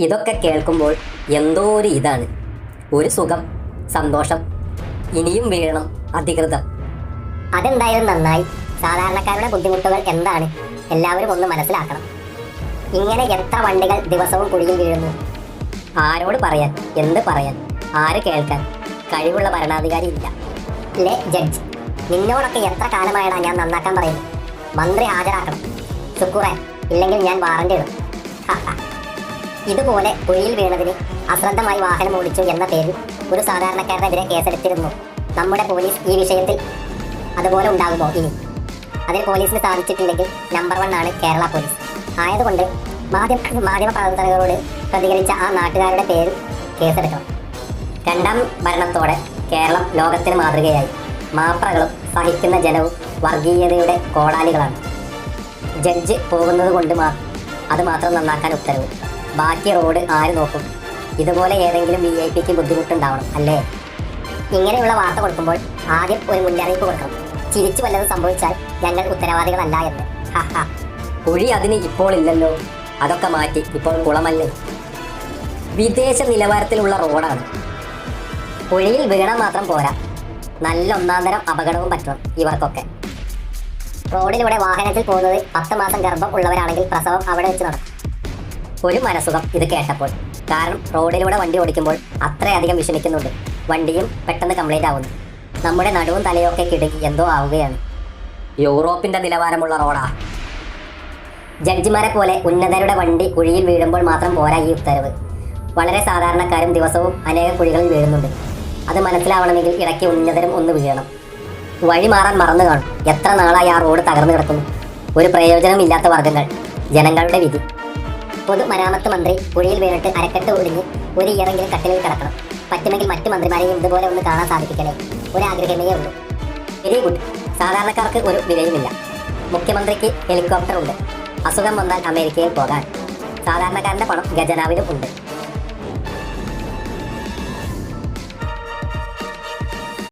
ഇതൊക്കെ കേൾക്കുമ്പോൾ എന്തോ ഒരു ഇതാണ്, ഒരു സുഖം, സന്തോഷം. ഇനിയും വീഴണം അധികൃതർ. അതെന്തായാലും നന്നായി. സാധാരണക്കാരുടെ ബുദ്ധിമുട്ടുകൾ എന്താണ് എല്ലാവരും ഒന്ന് മനസ്സിലാക്കണം. ഇങ്ങനെ എത്ര വണ്ടികൾ ദിവസവും കുഴിയിൽ വീഴുന്നു. ആരോട് പറയാൻ, എന്ത് പറയാൻ, ആര് കേൾക്കാൻ? കഴിവുള്ള ഭരണാധികാരി ഇല്ല. ലേ ജഡ്ജ്, നിന്നോടൊക്കെ എത്ര കാലമായാണ് ഞാൻ നന്നാക്കാൻ പറയുന്നു? മന്ത്രി ഹാജരാക്കണം. ശുക്കൂറെ, ഇല്ലെങ്കിൽ ഞാൻ വാറന്റ് ഇടും. ഇതുപോലെ കുഴിയിൽ വീണതിന് അശ്രദ്ധമായി വാഹനം ഓടിച്ചു എന്ന പേരിൽ ഒരു സാധാരണക്കാരനെതിരെ കേസെടുത്തിരുന്നു നമ്മുടെ പോലീസ്. ഈ വിഷയത്തിൽ അതുപോലെ ഉണ്ടാകുമോ ഇനി? അതിന് പോലീസിന് സാധിച്ചിട്ടില്ലെങ്കിൽ നമ്പർ 1 ആണ് കേരള പോലീസ്. ആയതുകൊണ്ട് മാധ്യമ പ്രവർത്തകരോട് പ്രതികരിച്ച ആ നാട്ടുകാരുടെ പേരിൽ കേസെടുക്കണം. രണ്ടാം ഭരണത്തോടെ കേരളം ലോകത്തിന് മാതൃകയായി. മാപ്രകളും സഹിക്കുന്ന ജനവും വർഗീയതയുടെ കോടാലികളാണ്. ജഡ്ജ് പോകുന്നത് കൊണ്ട് അത് മാത്രം നന്നാക്കാൻ ഉത്തരവ്. ബാക്കി റോഡ് ആര് നോക്കും? ഇതുപോലെ ഏതെങ്കിലും VIP ബുദ്ധിമുട്ടുണ്ടാവണം അല്ലേ? ഇങ്ങനെയുള്ള വാർത്ത കൊടുക്കുമ്പോൾ ആദ്യം ഒരു മുന്നറിയിപ്പ് കൊടുക്കണം. ചിരിച്ചു വല്ലതും സംഭവിച്ചാൽ ഞങ്ങൾ ഉത്തരവാദികളല്ല എന്ന്. കുഴി അതിന് ഇപ്പോൾ ഇല്ലല്ലോ. അതൊക്കെ മാറ്റി ഇപ്പോൾ കുളമല്ലേ. വിദേശ നിലവാരത്തിലുള്ള റോഡാണ്. കുഴിയിൽ വീണാൽ മാത്രം പോരാ, നല്ല ഒന്നാന്തരം അപകടവും പറ്റണം ഇവർക്കൊക്കെ. റോഡിലൂടെ വാഹനത്തിൽ പോകുന്നത് 10 മാസം ഗർഭം ഉള്ളവരാണെങ്കിൽ പ്രസവം അവിടെ വെച്ച് നടക്കും. ഒരു മനസുഖം ഇത് കേട്ടപ്പോൾ. കാരണം റോഡിലൂടെ വണ്ടി ഓടിക്കുമ്പോൾ അത്രയധികം വിഷമിക്കുന്നുണ്ട്. വണ്ടിയും പെട്ടെന്ന് കംപ്ലൈൻ്റ് ആവുന്നു. നമ്മുടെ നടുവും തലയൊക്കെ കിടുങ്ങി എന്തോ ആവുകയാണ്. യൂറോപ്പിൻ്റെ നിലവാരമുള്ള റോഡാ. ജഡ്ജിമാരെ പോലെ ഉന്നതരുടെ വണ്ടി കുഴിയിൽ വീഴുമ്പോൾ മാത്രം പോരാ ഈ ഉത്തരവ്. വളരെ സാധാരണക്കാരും ദിവസവും അനേകം കുഴികളിൽ വീഴുന്നുണ്ട്. അത് മനസ്സിലാവണമെങ്കിൽ ഇടയ്ക്ക് ഉന്നതരും ഒന്ന് വീഴണം. വഴി മാറാൻ മറന്നു കാണും. എത്ര നാളായി ആ റോഡ് തകർന്നു കിടക്കുന്നു. ഒരു പ്രയോജനമില്ലാത്ത വർഗ്ഗങ്ങൾ. ജനങ്ങളുടെ വിധി. പൊതുമരാമത്ത് മന്ത്രി കുഴിയിൽ വീണിട്ട് അരക്കെട്ട് ഒടിഞ്ഞ് ഒരു ഇയറെങ്കിലും കട്ടിലിൽ കിടക്കണം. പറ്റുമെങ്കിൽ മറ്റു മന്ത്രിമാരെയും ഇതുപോലെ ഒന്ന് കാണാൻ സാധിപ്പിക്കണേ. ഒരാഗ്രഹമേ ഉള്ളൂ. Very good. സാധാരണക്കാർക്ക് ഒരു വിലയുമില്ല. മുഖ്യമന്ത്രിക്ക് ഹെലികോപ്റ്റർ ഉണ്ട്. അസുഖം വന്നാൽ അമേരിക്കയിൽ പോകാൻ. സാധാരണക്കാരൻ്റെ പണം ഖജനാവിലും ഉണ്ട്.